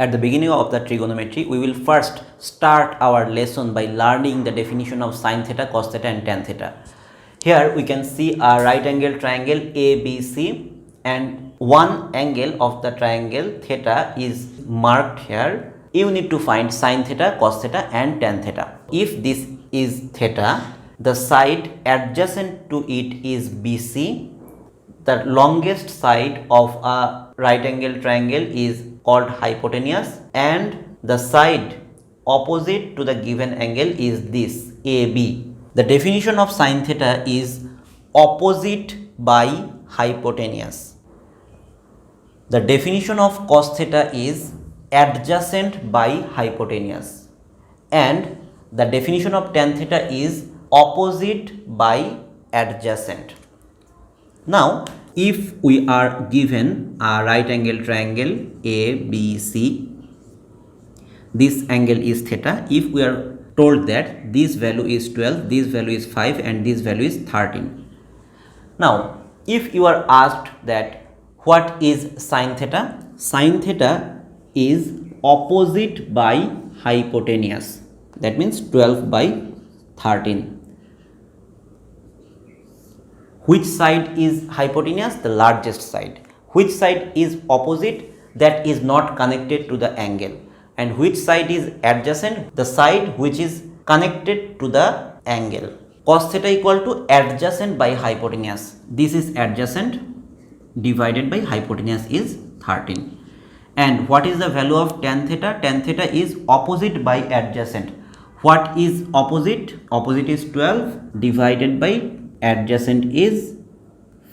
at the beginning of the trigonometry, we will first start our lesson by learning the definition of sin theta, cos theta and tan theta. Here we can see a right angle triangle ABC, and one angle of the triangle theta is marked here. You need to find sin theta, cos theta and tan theta. If this is theta, the side adjacent to it is BC. The longest side of a right angle triangle is called hypotenuse, and the side opposite to the given angle is this AB. The definition of sin theta is opposite by hypotenuse. The definition of cos theta is adjacent by hypotenuse, and the definition of tan theta is opposite by adjacent. Now, if we are given a right angle triangle ABC, this angle is theta. If we are told that this value is 12, this value is 5 and this value is 13. Now, if you are asked that what is sin theta? Sin theta is opposite by hypotenuse. That means 12 by 13. Which side is hypotenuse? The largest side. Which side is opposite? That is not connected to the angle. And which side is adjacent? The side which is connected to the angle. Cos theta equal to adjacent by hypotenuse. This is adjacent divided by hypotenuse is 13. And what is the value of tan theta? Tan theta is opposite by adjacent. What is opposite? Opposite is 12 divided by adjacent is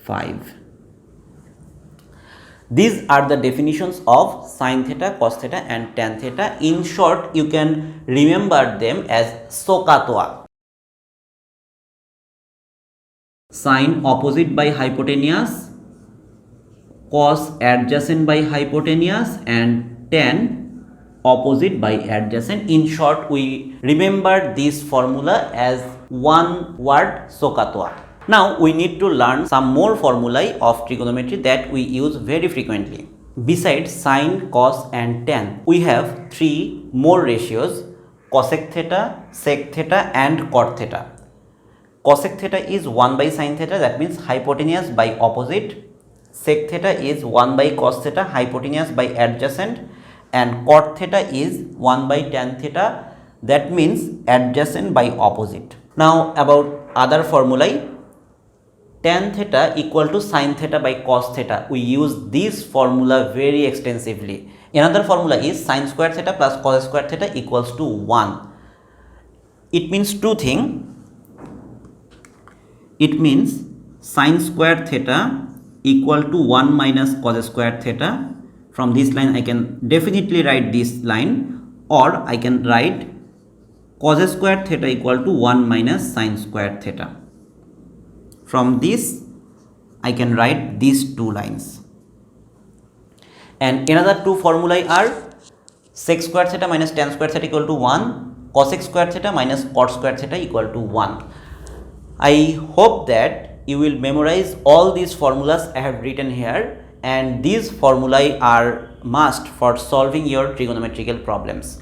5. These are the definitions of sin theta, cos theta and tan theta. In short, you can remember them as SOHCAHTOA. Sin opposite by hypotenuse, cos adjacent by hypotenuse and tan opposite by adjacent. In short, we remember this formula as one word SOHCAHTOA. Now we need to learn some more formulae of trigonometry that we use very frequently. Besides sin, cos and tan, we have three more ratios: cosec theta, sec theta and cot theta. Cosec theta is 1 by sin theta, that means hypotenuse by opposite. Sec theta is 1 by cos theta, hypotenuse by adjacent. And cot theta is 1 by tan theta, that means adjacent by opposite. Now about other formulae, tan theta equal to sin theta by cos theta. We use this formula very extensively. Another formula is sin square theta plus cos square theta equals to 1. It means two things. It means sin square theta equal to 1 minus cos square theta. From this line I can definitely write this line, or I can write cos square theta equal to 1 minus sin square theta. From this I can write these two lines. And another two formulae are sec square theta minus tan square theta equal to 1, cosec square theta minus cot square theta equal to 1. I hope that you will memorize all these formulas I have written here, and these formulae are must for solving your trigonometrical problems.